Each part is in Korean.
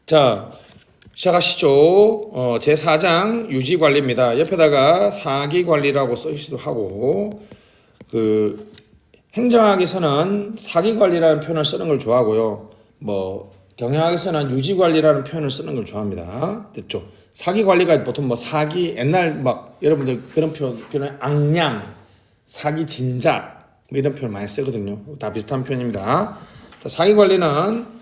자, 시작하시죠. 제4장 유지관리입니다. 옆에다가 사기관리라고 써주시도 하고, 행정학에서는 사기관리라는 표현을 쓰는 걸 좋아하고요. 경영학에서는 유지관리라는 표현을 쓰는 걸 좋아합니다. 됐죠? 사기관리가 보통 사기, 옛날 여러분들 그런 표현을 악량, 사기 진작, 이런 표현 많이 쓰거든요. 다 비슷한 표현입니다. 자, 사기관리는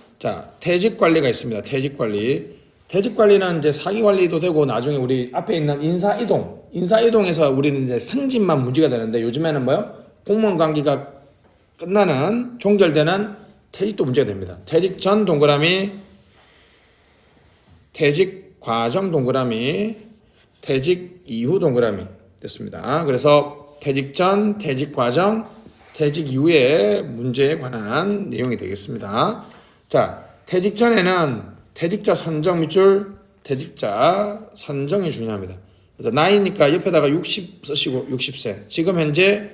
퇴직관리가 있습니다. 퇴직관리는 이제 사기관리도 되고 나중에 우리 앞에 있는 인사이동에서 우리는 이제 승진만 문제가 되는데 요즘에는 공무원 관계가 끝나는 종결되는 퇴직도 문제가 됩니다. 퇴직 전 동그라미, 퇴직 과정 동그라미, 퇴직 이후 동그라미 됐습니다. 그래서 퇴직 전, 퇴직 과정, 퇴직 이후의 문제에 관한 내용이 되겠습니다. 자, 퇴직 전에는 퇴직자 선정 밑줄, 퇴직자 선정이 중요합니다. 그래서 나이니까 옆에다가 60 쓰시고 60세. 지금 현재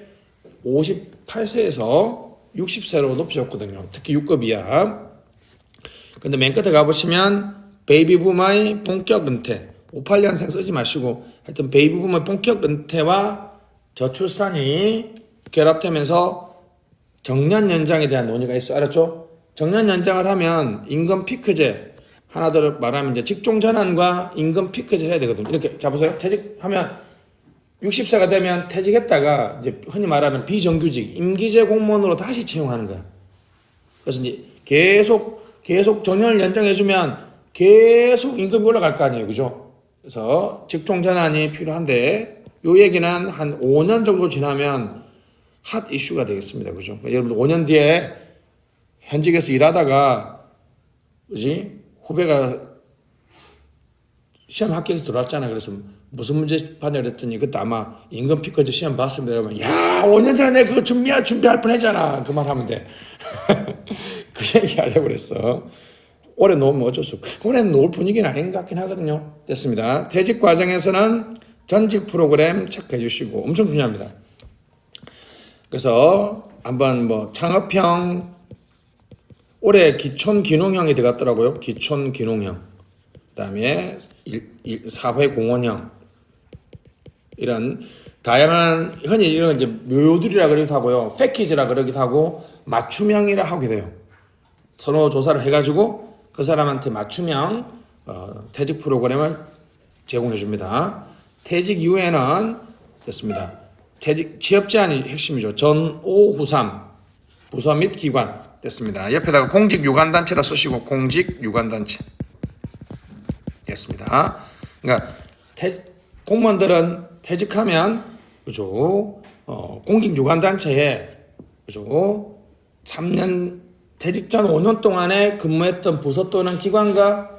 58세에서 60세로 높여줬거든요. 특히 6급 이하. 근데 맨 끝에 가보시면 베이비붐의 본격 은퇴. 58년생 쓰지 마시고 하여튼 베이비붐의 본격 은퇴와 저출산이 결합되면서 정년 연장에 대한 논의가 있어. 알았죠? 정년 연장을 하면 임금 피크제, 하나 더 말하면 이제 직종 전환과 임금 피크제 해야 되거든요. 이렇게 잡으세요. 퇴직하면 60세가 되면 퇴직했다가 이제 흔히 말하는 비정규직, 임기제 공무원으로 다시 채용하는 거야. 그래서 이제 계속 정년을 연장해주면 계속 임금이 올라갈 거 아니에요. 그죠? 그래서 직종 전환이 필요한데 요 얘기는 한 5년 정도 지나면 핫 이슈가 되겠습니다. 그죠? 여러분들 5년 뒤에 현직에서 일하다가 후배가 시험 합격해서 들어왔잖아. 그래서 무슨 문제 받냐 그랬더니 그때 아마 임금 피크제 시험 봤습니다. 여러분, 야 5년 전에 내가 그거 준비할 뻔했잖아. 그 말 하면 돼. 그 얘기 하려고 그랬어. 올해 놓으면 어쩔 수 없고 올해는 놓을 분위기는 아닌 것 같긴 하거든요. 됐습니다. 퇴직 과정에서는 전직 프로그램 체크해 주시고 엄청 중요합니다. 그래서 한번 창업형 올해 기촌기농형이 들어갔더라고요. 기촌기농형. 그 다음에 사회공헌형. 이런 다양한, 흔히 이런 이제 묘들이라 그러기도 하고요. 패키지라 그러기도 하고, 맞춤형이라 하게 돼요. 선호 조사를 해가지고 그 사람한테 맞춤형 퇴직 프로그램을 제공해 줍니다. 퇴직 이후에는 됐습니다. 취업 제한이 핵심이죠. 전오 후삼. 부서 및 기관. 됐습니다. 옆에다가 공직유관단체라 쓰시고 공직유관단체 됐습니다. 그러니까 공무원들은 퇴직하면 그죠? 공직유관단체에 그죠? 3년 퇴직 전 5년 동안에 근무했던 부서 또는 기관과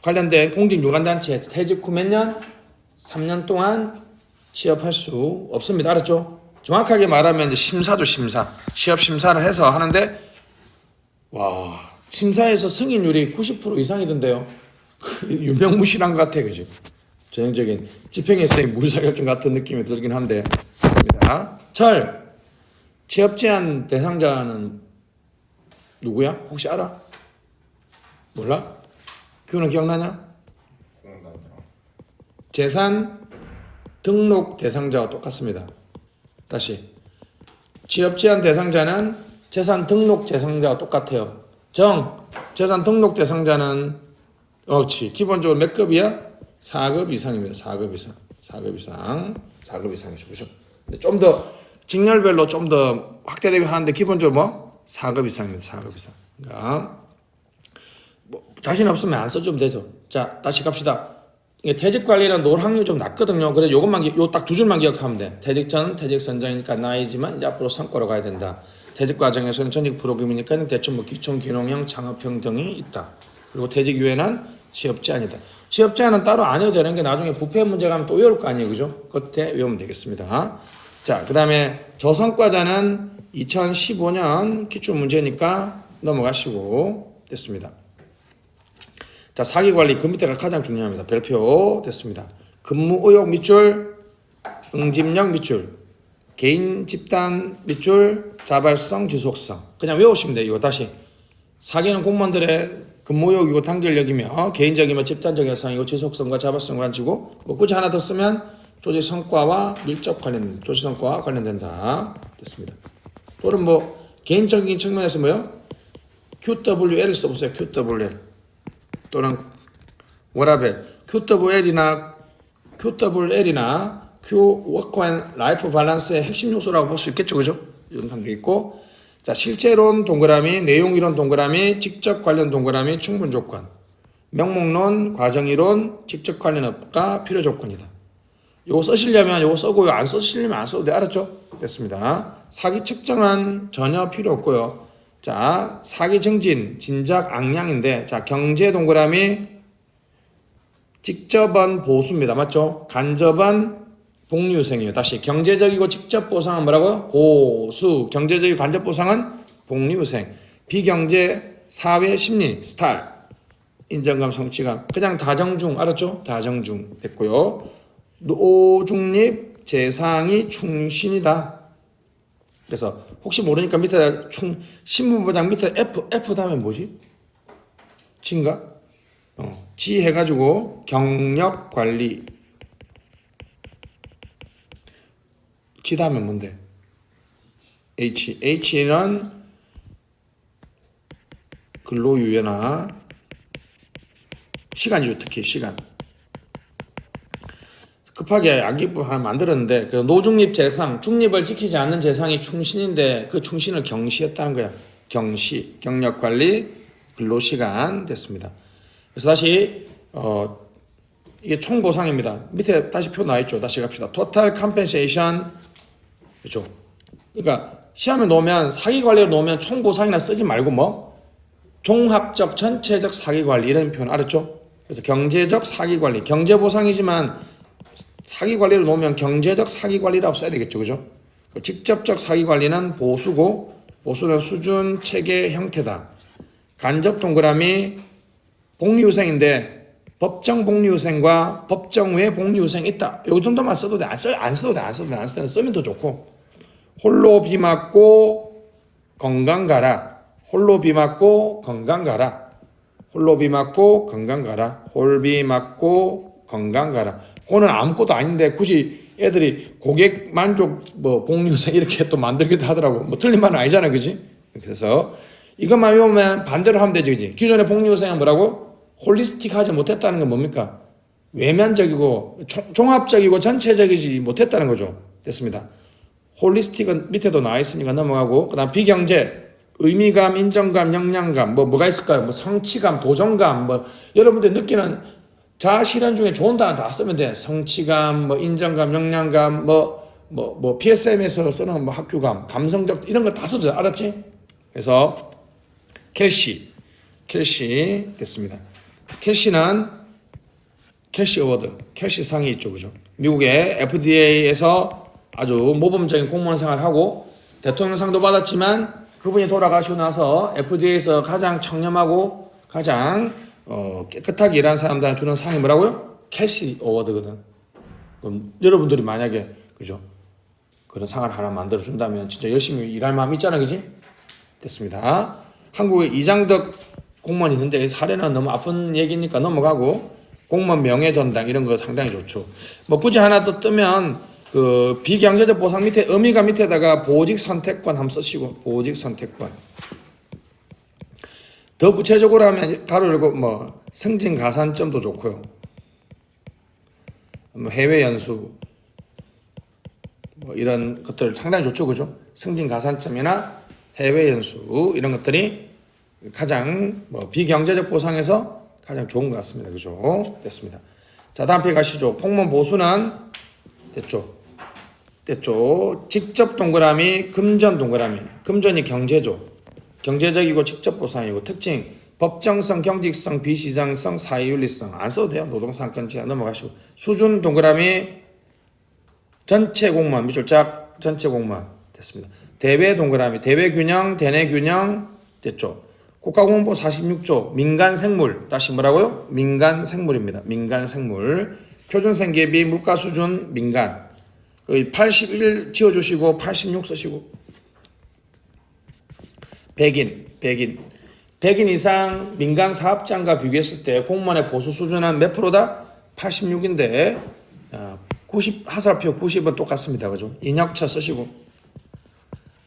관련된 공직유관단체에 퇴직 후 몇 년? 3년 동안 취업할 수 없습니다. 알았죠? 정확하게 말하면 이제 심사죠, 심사. 취업 심사를 해서 하는데 와, 심사에서 승인율이 90% 이상이던데요. 유명무실한 것 같아, 그죠? 전형적인 집행에서의 무사결정 같은 느낌이 들긴 한데. 좋습니다. 취업 제한 대상자는 누구야? 혹시 알아? 몰라? 규는 기억나냐? 재산 등록 대상자와 똑같습니다. 다시. 취업 제한 대상자는 재산 등록 대상자와 똑같아요. 재산 등록 대상자는 기본적으로 몇 급이야? 4급 이상입니다. 4급 이상. 4급 이상이죠. 그죠? 좀 더 직렬별로 좀 더 확대되게 하는데 기본적으로 4급 이상입니다. 4급 이상. 그러니까 자신 없으면 안 써주면 되죠. 자, 다시 갑시다. 퇴직 관리는 노을 확률이 좀 낮거든요. 그래서 요 딱 두 줄만 기억하면 돼. 퇴직 전, 퇴직 선정이니까 나이지만 이제 앞으로 성과로 가야 된다. 퇴직 과정에서는 전직 프로그램이니까 대충 기촌, 기농형, 창업형 등이 있다. 그리고 퇴직 이후에는 취업 제한이다. 취업 제한은 따로 안 해도 되는 게 나중에 부패 문제 가면 또 외울 거 아니에요. 그죠? 그때 외우면 되겠습니다. 자, 그 다음에 저성과자는 2015년 기출 문제니까 넘어가시고 됐습니다. 자, 사기관리 그 밑에가 가장 중요합니다. 별표 됐습니다. 근무 의욕 밑줄, 응집력 밑줄, 개인 집단 밑줄, 자발성, 지속성. 그냥 외우시면 돼요. 이거 다시. 사기는 공무원들의 근무욕이고 단결력이며 개인적이며 집단적 여상이고 지속성과 자발성과 가지고 뭐 굳이 하나 더 쓰면 조직 성과와 밀접 관련 조직 성과와 관련된다. 됐습니다. 또는 뭐 개인적인 측면에서 뭐요? QWL 써보세요. QWL 또는 워라벨 QWL이나 Q 워크 앤 라이프 밸런스의 핵심 요소라고 볼 수 있겠죠, 그죠? 이런 상태 있고, 자 실제론 동그라미, 내용이론 동그라미, 직접 관련 동그라미, 충분 조건, 명목론, 과정이론, 직접 관련 업과 필요 조건이다. 요거 쓰시려면 요거 써고요, 안 쓰시려면 안 써도 돼, 알았죠? 됐습니다. 사기 측정은 전혀 필요 없고요. 자 사기 증진, 진작 악량인데, 자 경제 동그라미, 직접은 보수입니다, 맞죠? 간접은 복리후생이에요. 다시 경제적이고 직접 보상은 뭐라고요? 보수. 경제적이고 간접 보상은 복리후생. 비경제 사회 심리 스타일. 인정감 성취감. 그냥 다정중 알았죠? 다정중 됐고요. 노중립 재상이 충신이다. 그래서 혹시 모르니까 밑에 신분부장 밑에 F 다음에 뭐지? 지인가? 지 해가지고 경력 관리. 기 다음에 뭔데? H는 근로유예나 시간이죠. 특히 시간. 급하게 암기법 하나 만들었는데 그 노중립 재상, 중립을 지키지 않는 재상이 충신인데 그 충신을 경시했다는 거야. 경시, 경력관리, 근로시간 됐습니다. 그래서 다시 이게 총보상입니다. 밑에 다시 표 나와있죠. 다시 갑시다. Total Compensation. 그렇죠. 그러니까 시험에 놓으면 사기관리로 놓으면 총보상이나 쓰지 말고 뭐 종합적 전체적 사기관리 이런 표현 알았죠? 그래서 경제적 사기관리, 경제보상이지만 사기관리로 놓으면 경제적 사기관리라고 써야 되겠죠. 그죠? 직접적 사기관리는 보수고, 보수는 수준, 체계, 형태다. 간접 동그라미 복리후생인데 법정 복리후생과 법정 외 복리후생이 있다. 요 정도만 써도 돼. 안 써도 돼. 쓰면 더 좋고. 홀로 비 맞고 건강 가라. 홀로 비 맞고 건강 가라. 홀로 비 맞고 건강 가라. 홀비 맞고 건강 가라. 그거는 아무것도 아닌데 굳이 애들이 고객 만족 뭐 복리후생 이렇게 또 만들기도 하더라고. 뭐 틀린 말은 아니잖아, 그지? 그래서 이것만 외우면 반대로 하면 되지, 그지? 기존의 복리후생은 뭐라고? 홀리스틱하지 못했다는 건 뭡니까? 외면적이고 종합적이고 전체적이지 못했다는 거죠. 됐습니다. 홀리스틱은 밑에도 나와 있으니까 넘어가고, 그 다음 비경제, 의미감, 인정감, 역량감, 뭐가 있을까요? 뭐 성취감, 도전감, 뭐 여러분들 느끼는 자아실현 중에 좋은 단어 다 쓰면 돼. 성취감, 뭐 인정감, 역량감, 뭐 PSM에서 쓰는 뭐 학교감, 감성적 이런 거 다 써도 돼. 알았지? 그래서 켈시 됐습니다. 켈시는 켈시 어워드, 켈시 상이 있죠, 그죠? 미국의 FDA에서 아주 모범적인 공무원 생활하고 대통령상도 받았지만 그분이 돌아가시고 나서 FDA에서 가장 청렴하고 가장 깨끗하게 일하는 사람들한테 주는 상이 뭐라고요? 켈시 어워드거든. 그럼 여러분들이 만약에 그죠? 그런 상을 하나 만들어 준다면 진짜 열심히 일할 마음 있잖아, 그지? 됐습니다. 한국에 이장덕 공무원이 있는데 사례는 너무 아픈 얘기니까 넘어가고, 공무원 명예전당 이런 거 상당히 좋죠. 뭐 굳이 하나 더 뜨면 그 비경제적 보상 밑에 의미가 밑에다가 보직 선택권 한번 쓰시고, 보직 선택권. 더 구체적으로 하면 가로 열고 뭐 승진 가산점도 좋고요. 뭐 해외 연수 뭐 이런 것들 상당히 좋죠, 그죠? 승진 가산점이나 해외 연수 이런 것들이 가장 뭐 비경제적 보상에서 가장 좋은 것 같습니다, 그죠? 됐습니다. 자, 다음 페이지 가시죠. 공무원 보수는 됐죠. 직접 동그라미, 금전 동그라미. 금전이 경제죠. 경제적이고 직접 보상이고 특징, 법정성, 경직성, 비시장성, 사회윤리성. 안 써도 돼요. 노동상권 제한 넘어가시고. 수준 동그라미, 전체 공무원, 밑줄 짝, 전체 공무원. 됐습니다. 대외 동그라미, 대외 균형, 대내 균형. 됐죠. 국가공무법 46조, 민간생물. 다시 뭐라고요? 민간생물입니다. 민간생물. 표준생계비, 물가수준, 민간. 81 지워주시고 86 쓰시고. 백인 100인 이상 민간 사업장과 비교했을 때 공무원의 보수 수준은 몇 프로다? 86인데 90 하살표 90은 똑같습니다. 그죠? 인역차 쓰시고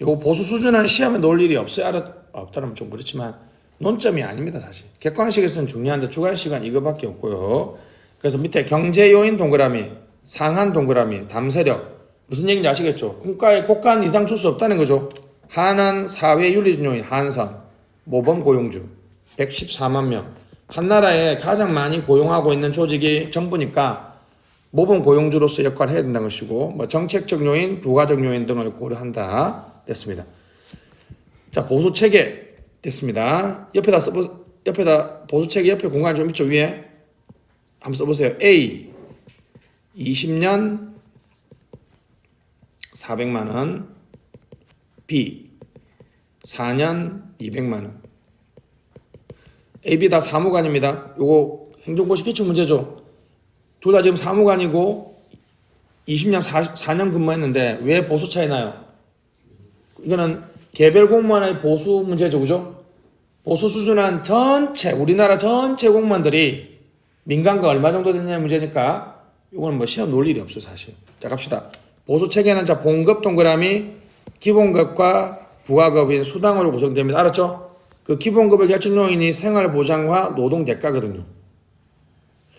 요 보수 수준은 시험에 놓을 일이 없어요. 없다면 좀 그렇지만 논점이 아닙니다. 사실 객관식에서는 중요한데 주관식은 이거밖에 없고요. 그래서 밑에 경제요인 동그라미, 상한 동그라미, 담세력 무슨 얘기인지 아시겠죠? 국가의 고가는 이상 줄 수 없다는 거죠. 한한 사회 윤리적 요인 한선 모범 고용주 114만 명. 한 나라에 가장 많이 고용하고 있는 조직이 정부니까 모범 고용주로서 역할을 해야 된다는 것이고 뭐 정책적 요인, 부가적 요인 등을 고려한다 됐습니다. 자 보수 체계 됐습니다. 옆에다 보수 체계 옆에 공간 좀 있죠 위에 한번 써보세요. A 20년 400만 원, B 4년 200만 원. A, B 다 사무관입니다. 요거 행정고시 기출 문제죠. 둘 다 지금 사무관이고 20년 4년 근무했는데 왜 보수 차이 나요? 이거는 개별 공무원의 보수 문제죠. 그죠? 보수 수준은 전체 우리나라 전체 공무원들이 민간과 얼마 정도 됐냐는 문제니까 이거는 뭐 시험 놓을 일이 없어요. 사실. 자 갑시다. 보수 체계는 자 봉급 동그라미 기본급과 부하급인 수당으로 구성됩니다. 알았죠? 그 기본급의 결정 요인이 생활보장과 노동대가거든요.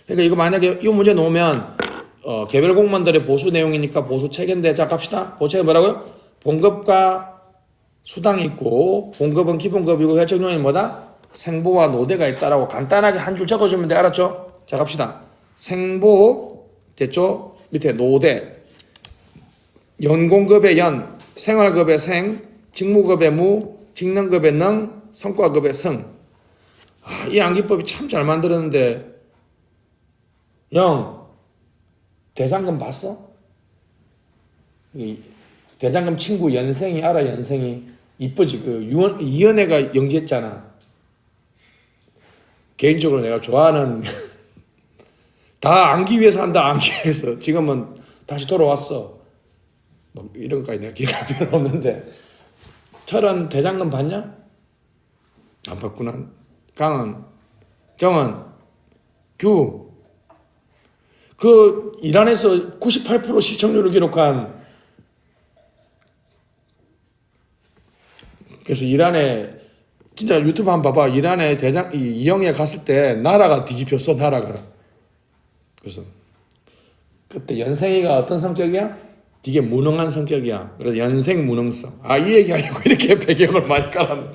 그러니까 이거 만약에 이 문제 놓으면 개별 공무원들의 보수 내용이니까 보수 체계인데 자 갑시다. 보수 체계 뭐라고요? 봉급과 수당이 있고 봉급은 기본급이고 결정 요인이 뭐다? 생보와 노대가 있다라고 간단하게 한 줄 적어주면 돼. 알았죠? 자 갑시다. 생보 됐죠? 밑에 노대 연공급의 연, 생활급의 생, 직무급의 무, 직능급의 능, 성과급의 승. 이 암기법이 참 잘 만들었는데 영 대장금 봤어? 대장금 친구 연생이 알아? 연생이 이쁘지? 그 이연애가 연기했잖아. 개인적으로 내가 좋아하는 다 암기 위해서 한다. 암기 위해서 지금은 다시 돌아왔어. 뭐 이런 것까지 내가 기회가 별로 없는데 철은 대장금 봤냐? 안 봤구나. 강은 정은 규 그 이란에서 98% 시청률을 기록한 그래서 이란에 진짜 유튜브 한번 봐봐. 이란에 이영애 갔을 때 나라가 뒤집혔어. 나라가. 그래서 그때 연생이가 어떤 성격이야? 되게 무능한 성격이야. 그래서 연생 무능성. 이 얘기 하려고 이렇게 배경을 많이 깔았네.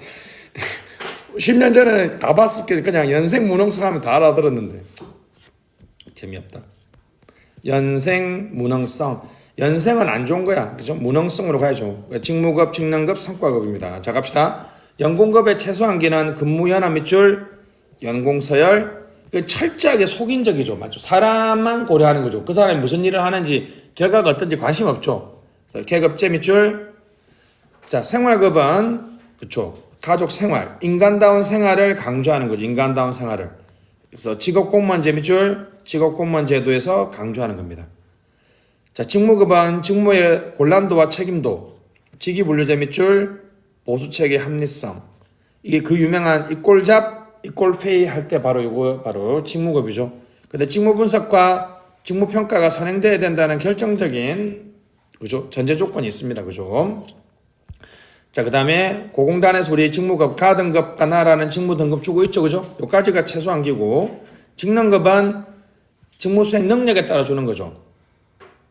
10년 전에 다 봤을 게 그냥 연생 무능성 하면 다 알아들었는데. 재미없다. 연생 무능성. 연생은 안 좋은 거야. 그죠? 무능성으로 가야죠. 직무급, 직능급, 성과급입니다. 자, 갑시다. 연공급의 최소한기는 근무연한 밑줄, 연공서열. 철저하게 속인적이죠. 맞죠? 사람만 고려하는 거죠. 그 사람이 무슨 일을 하는지, 결과가 어떤지 관심 없죠. 계급제 밑줄. 자, 생활급은, 그쵸. 가족 생활, 인간다운 생활을 강조하는 거죠. 인간다운 생활을. 그래서 직업공무원제 밑줄, 직업공무원 제도에서 강조하는 겁니다. 자, 직무급은 직무의 곤란도와 책임도, 직위분류제 밑줄, 보수체계 합리성. 이게 그 유명한 이꼴잡, 이꼴페이 할 때 바로 직무급이죠. 근데 직무분석과 직무평가가 선행돼야 된다는 결정적인, 그죠? 전제 조건이 있습니다. 그죠? 자, 그 다음에 고공단에서 우리 직무급, 가등급, 가나라는 직무 등급 주고 있죠. 그죠? 요까지가 최소한기고, 직능급은 직무수행 능력에 따라 주는 거죠.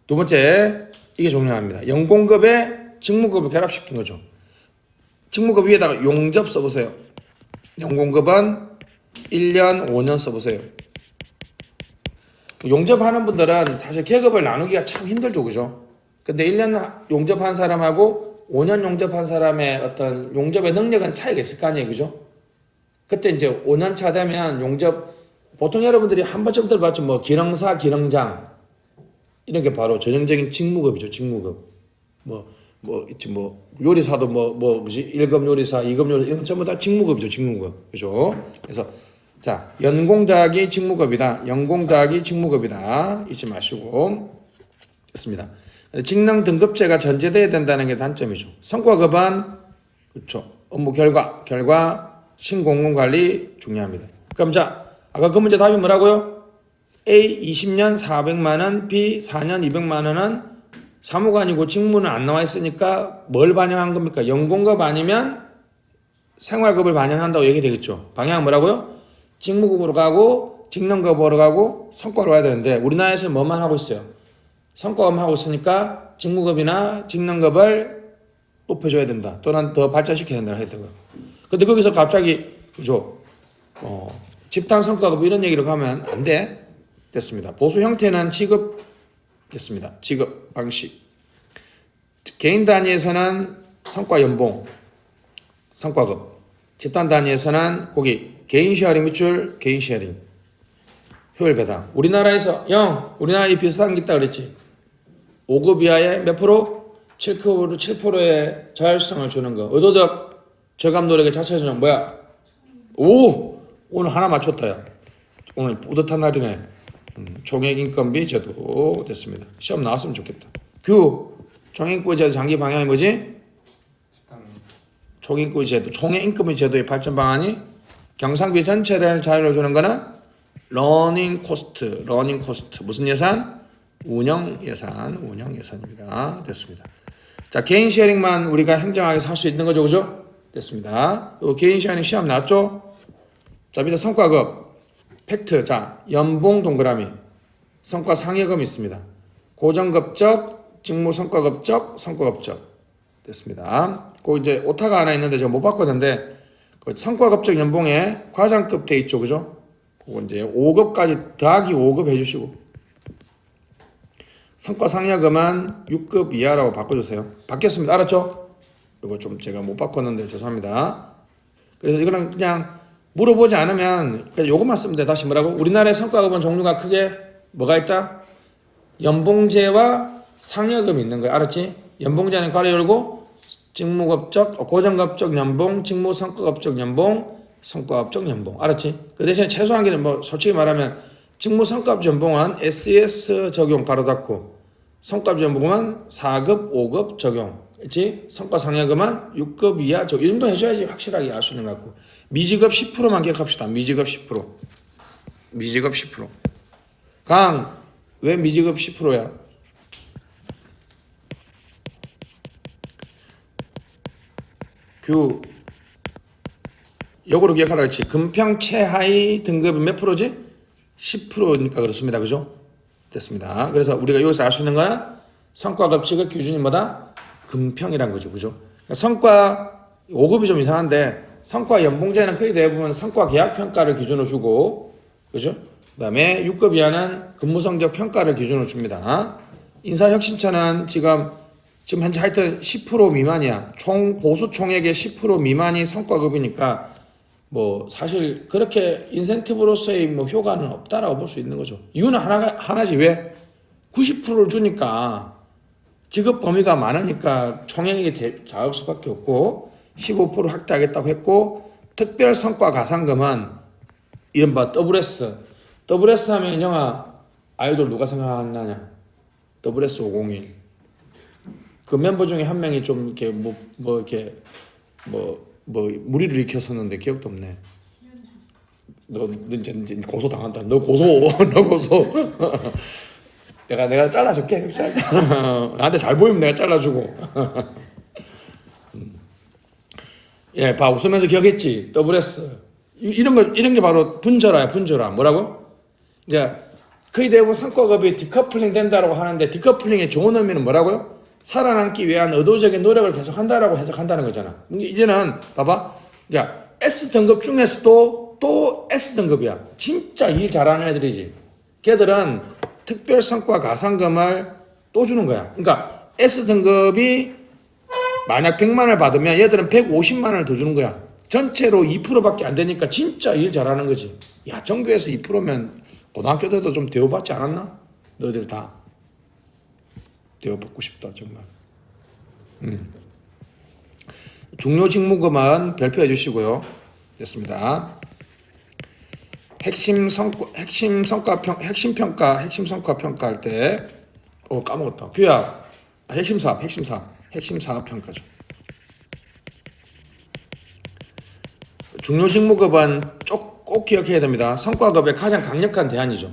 두 번째, 이게 중요합니다. 연공급에 직무급을 결합시킨 거죠. 직무급 위에다가 용접 써보세요. 연공급은 1년, 5년 써보세요. 용접하는 분들은 사실 계급을 나누기가 참 힘들죠. 그죠? 근데 1년 용접한 사람하고 5년 용접한 사람의 어떤 용접의 능력은 차이가 있을 거 아니에요. 그죠? 그때 이제 5년 차 되면 용접, 보통 여러분들이 한 번쯤 들어봤죠. 뭐, 기능사, 기능장. 이런 게 바로 전형적인 직무급이죠. 직무급. 요리사도 뭐지? 1급 요리사, 2급 요리사, 이런 거 전부 다 직무급이죠. 직무급. 그죠? 그래서, 자, 연공 더하기 직무급이다. 연공 더하기 직무급이다. 잊지 마시고. 됐습니다. 직능 등급제가 전제돼야 된다는 게 단점이죠. 성과급은, 그렇죠. 업무 결과, 신공공관리 중요합니다. 그럼 자, 아까 그 문제 답이 뭐라고요? A 20년 400만 원, B 4년 200만 원은 사무관이고 직무는 안 나와 있으니까 뭘 반영한 겁니까? 연봉급 아니면 생활급을 반영한다고 얘기되겠죠. 방향은 뭐라고요? 직무급으로 가고 직능급으로 가고 성과로 가야 되는데 우리나라에서는 뭐만 하고 있어요? 성과급만 하고 있으니까 직무급이나 직능급을 높여줘야 된다. 또는 더 발전시켜야 된다 했다고요. 근데 거기서 갑자기 그죠? 집단 성과급 이런 얘기로 가면 안 돼. 됐습니다. 보수 형태는 지급 됐습니다. 지급 방식. 개인 단위에서는 성과 연봉, 성과급. 집단 단위에서는 거기 개인 쉐어링 밑줄, 개인 쉐어링. 효율 배당. 우리나라에서 우리나라에 비슷한 게 있다 그랬지. 5급 이하의 몇 프로? 7%의 자율성을 주는 거. 의도적 절감 노력의 자체 전형 뭐야? 오늘 하나 맞췄다 야. 오늘 뿌듯한 날이네. 총액인건비 제도 됐습니다. 시험 나왔으면 좋겠다. 총액인건비 제도 장기 방향이 뭐지? 총액인건비 제도, 총액인건비 제도의 발전 방안이 경상비 전체를 자유로 주는 거는 러닝 코스트 무슨 예산? 운영 예산입니다. 됐습니다. 자, 개인 쉐어링만 우리가 행정학에서 할 수 있는 거죠, 그죠? 됐습니다. 개인 쉐어링 시험 나왔죠? 자, 밑에 성과급 팩트. 자, 연봉 동그라미. 성과 상여금이 있습니다. 고정급적, 직무성과급적, 성과급적. 됐습니다. 그 이제 오타가 하나 있는데 제가 못 바꿨는데 그 성과급적 연봉에 과장급 돼 있죠, 그죠? 그거 이제 5급까지 더하기 5급 해주시고 성과 상여금은 6급 이하라고 바꿔주세요. 바뀌었습니다. 알았죠? 이거 좀 제가 못 바꿨는데 죄송합니다. 그래서 이거는 그냥 물어보지 않으면 그냥 요것만 쓰면 돼. 다시 뭐라고? 우리나라의 성과급은 종류가 크게 뭐가 있다? 연봉제와 상여금이 있는 거야. 알았지? 연봉제는 가로 열고 직무급적, 고정급적 연봉, 직무성과급적 연봉, 성과급적 연봉. 알았지? 그 대신에 최소한 개는 뭐 솔직히 말하면 직무성과급 연봉은 SES 적용 가로 닫고 성과급 연봉은 4급, 5급 적용. 그렇지? 성과 상여금은 6급 이하 적용. 이 정도 해줘야지 확실하게 알 수 있는 것 같고. 미지급 10%만 기억합시다. 미지급 10%. 미지급 10%. 강, 왜 미지급 10%야? 역으로 기억하라 그랬지. 금평 최하위 등급이 몇 프로지? 10%니까 그렇습니다. 그죠? 됐습니다. 그래서 우리가 여기서 알 수 있는 거는 성과급 지급 기준이 뭐다? 금평이란 거죠. 그죠? 그러니까 성과 5급이 좀 이상한데 성과 연봉제는 거의 대부분 성과 계약 평가를 기준으로 주고 그죠? 그다음에 6급 이하는 근무 성적 평가를 기준으로 줍니다. 인사혁신처는 지금 현재 하여튼 10% 미만이야. 총 보수 총액의 10% 미만이 성과급이니까 뭐 사실 그렇게 인센티브로서의 뭐 효과는 없다라고 볼 수 있는 거죠. 이유는 하나지. 왜? 90%를 주니까 지급 범위가 많으니까 총액이 작을 수밖에 없고 15% 확대하겠다고 했고 특별 성과 가산금은 이른바 WS 하면 영화 아이돌 누가 생각나냐? WS 501 그 멤버 중에 한 명이 좀 이렇게 무리를 일으켰었는데 기억도 없네. 너 이제 고소 당한다. 너 고소. 내가 잘라줄게. 나한테 잘 보이면 내가 잘라주고. 예, 봐 웃으면서 기억했지. WS 이런 게 바로 분절화야. 뭐라고? 이제 거의 대부분 성과급이 디커플링 된다라고 하는데 디커플링의 좋은 의미는 뭐라고요? 살아남기 위한 의도적인 노력을 계속 한다라고 해석한다는 거잖아. 이제는 봐봐. 야, S등급 중에서도 또 S등급이야. 진짜 일 잘하는 애들이지. 걔들은 특별 성과 가산금을 또 주는 거야. 그러니까 S등급이 만약 100만 원을 받으면 얘들은 150만 원을 더 주는 거야. 전체로 2%밖에 안 되니까 진짜 일 잘하는 거지. 야, 전교에서 2%면 고등학교 때도 좀 대우받지 않았나? 너희들 다. 대우받고 싶다 정말. 중요 직무급만 별표해 주시고요. 됐습니다. 핵심 성과 평가할 때 까먹었다. 규야 핵심 사업 평가죠. 중요직무급은 꼭 기억해야 됩니다. 성과급의 가장 강력한 대안이죠.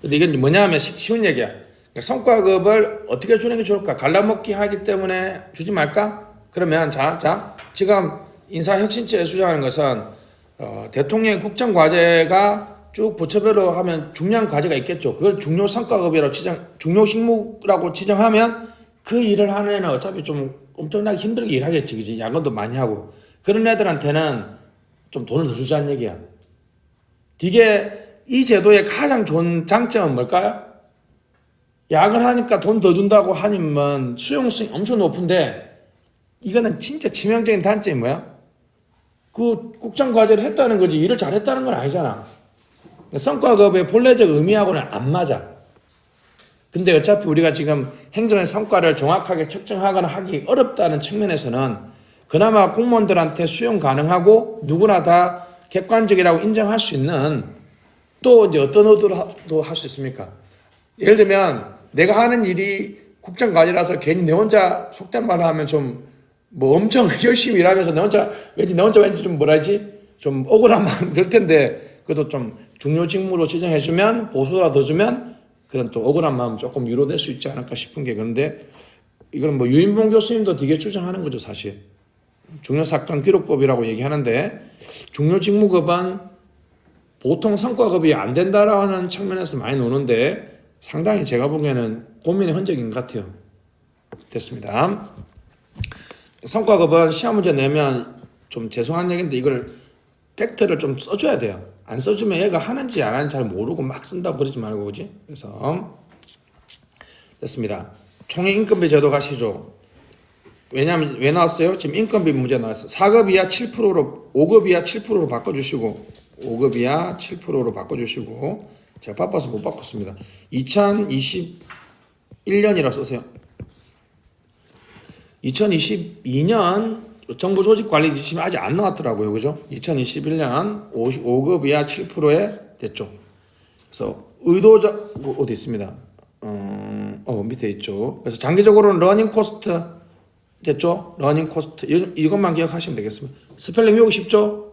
근데 이게 뭐냐 하면 쉬운 얘기야. 그러니까 성과급을 어떻게 주는 게 좋을까? 갈라먹기 하기 때문에 주지 말까? 그러면 자 지금 인사혁신처에 수정하는 것은 대통령의 국정과제가 쭉 부처별로 하면 중요한 과제가 있겠죠. 그걸 중요 성과급이라고 중요 직무라고 지정하면 그 일을 하는 애는 어차피 좀 엄청나게 힘들게 일하겠지, 그지? 야근도 많이 하고. 그런 애들한테는 좀 돈을 더 주자는 얘기야. 이게 이 제도의 가장 좋은 장점은 뭘까요? 야근하니까 돈 더 준다고 하니면 수용성이 엄청 높은데 이거는 진짜 치명적인 단점이 뭐야? 그 국정과제를 했다는 거지 일을 잘했다는 건 아니잖아. 성과급의 본래적 의미하고는 안 맞아. 근데 어차피 우리가 지금 행정의 성과를 정확하게 측정하거나 하기 어렵다는 측면에서는 그나마 공무원들한테 수용 가능하고 누구나 다 객관적이라고 인정할 수 있는 또 이제 어떤 의도로 할 수 있습니까? 예를 들면 내가 하는 일이 국정과제라서 괜히 내 혼자 속된 말을 하면 좀 뭐 엄청 열심히 일하면서 내 혼자 왠지 좀 뭐라지? 좀 억울한 마음 들 텐데 그래도 좀 중요 직무로 지정해주면 보수라 더 주면 그런 또 억울한 마음 조금 위로될 수 있지 않을까 싶은 게 그런데 이건 뭐 유인봉 교수님도 되게 주장하는 거죠 사실. 중요사건 기록법이라고 얘기하는데 중요직무급은 보통 성과급이 안 된다라는 측면에서 많이 노는데 상당히 제가 보기에는 고민의 흔적인 것 같아요. 됐습니다. 성과급은 시험 문제 내면 좀 죄송한 얘기인데 이걸 팩트를 좀 써줘야 돼요. 안 써주면 얘가 하는지 안 하는지 잘 모르고 막 쓴다고 그러지 말고 그지? 그래서 됐습니다. 총액 인건비 제도 가시죠. 왜냐하면 왜 나왔어요? 지금 인건비 문제 나왔어요. 4급 이하 7%로 5급 이하 7%로 바꿔주시고 5급 이하 7%로 바꿔주시고 제가 바빠서 못 바꿨습니다. 2021년이라 써세요. 2022년 정부 조직 관리 지침이 아직 안 나왔더라고요. 그죠? 2021년 5급 이하 7%에 됐죠. 그래서 의도적 어디 있습니다. 밑에 있죠. 그래서 장기적으로는 러닝 코스트 됐죠? 러닝 코스트 이것만 기억하시면 되겠습니다. 스펠링 외우기 쉽죠?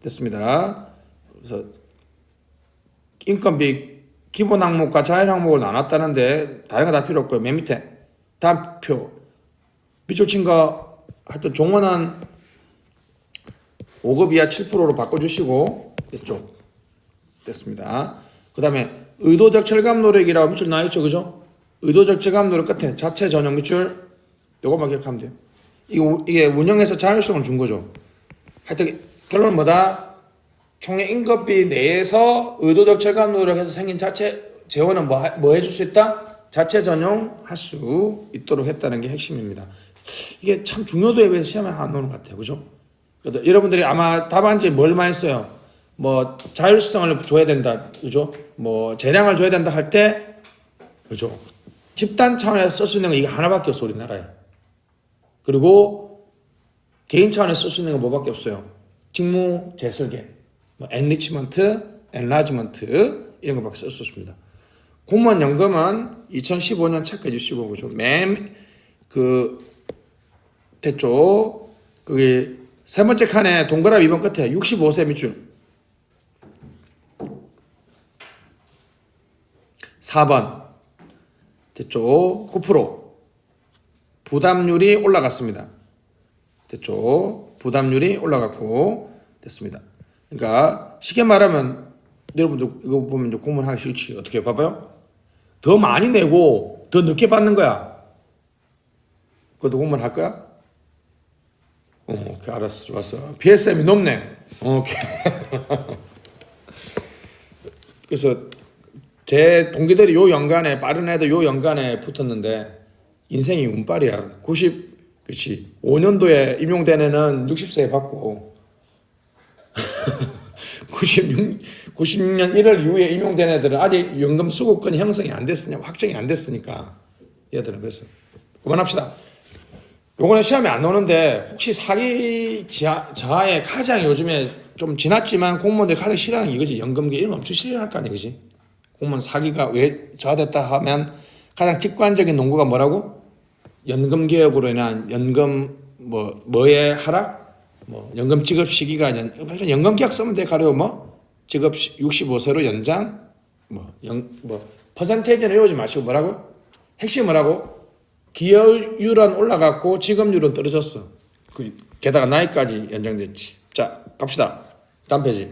됐습니다. 그래서 인건비 기본 항목과 자율 항목을 나눴다는데 다른 거 다 필요 없고요. 맨 밑에 다음 표 밑줄 친 거 하여튼 종원은 5급 이하 7%로 바꿔주시고 됐죠? 됐습니다. 그 다음에 의도적 절감 노력이라고 밑줄 나와있죠, 그죠? 의도적 절감 노력 끝에 자체 전용 밑줄 요것만 기억하면 돼요. 이게 운영에서 자율성을 준 거죠. 하여튼 결론은 뭐다? 총액 인건비 내에서 의도적 절감 노력해서 생긴 자체 재원은 뭐 해줄 수 있다? 자체 전용할 수 있도록 했다는 게 핵심입니다. 이게 참 중요도에 비해서 시험에 안 나오는 것 같아요, 그죠? 여러분들이 아마 답안지에 뭘 많이 써요? 뭐 자율성을 줘야 된다, 그죠? 뭐 재량을 줘야 된다 할 때, 그죠? 집단 차원에서 쓸 수 있는 거 이거 하나밖에 없어 우리나라에. 그리고 개인 차원에서 쓸 수 있는 거 뭐밖에 없어요. 직무 재설계, 뭐 엔리치먼트, 엔라지먼트 이런 거밖에 쓸 수 없습니다. 공무원 연금은 2015년 체크해 주시고 그죠? 됐죠? 그게 세 번째 칸에 동그라미 2번 끝에 65세 밑줄 4번 됐죠? 9% 부담률이 올라갔습니다. 됐죠? 부담률이 올라갔고 됐습니다. 그러니까 쉽게 말하면 여러분들 이거 보면 이제 공무원 하기 싫지. 어떻게 봐봐요? 더 많이 내고 더 늦게 받는 거야. 그것도 공무원 할 거야? 알았어, 좋았어. PSM이 높네. 오케이. 그래서 제 동기들이 요 연간에 빠른 애들 요 연간에 붙었는데 인생이 운빨이야. 그치. 5년도에 임용된 애는 60세에 받고 96년 1월 이후에 임용된 애들은 아직 연금 수급권이 형성이 안 됐으냐, 확정이 안 됐으니까 얘들은 그래서 그만합시다. 요거는 시험에 안 나오는데 혹시 사기 저하에 가장 요즘에 좀 지났지만 공무원들 가장 싫어하는 게 이거지. 연금계 이런 거 엄청 싫어할 거 아니야, 그지? 공무원 사기가 왜 저하됐다 하면 가장 직관적인 논거가 뭐라고? 연금 개혁으로 인한 연금 뭐의 하락? 뭐 연금 지급 시기가 연금 계약 쓰면 돼. 가려 뭐 지급 65세로 연장 뭐 퍼센테이지는 외우지 마시고 뭐라고? 핵심 뭐라고? 기여율은 올라갔고 지급률은 떨어졌어. 게다가 나이까지 연장됐지. 자, 갑시다. 다음 페이지.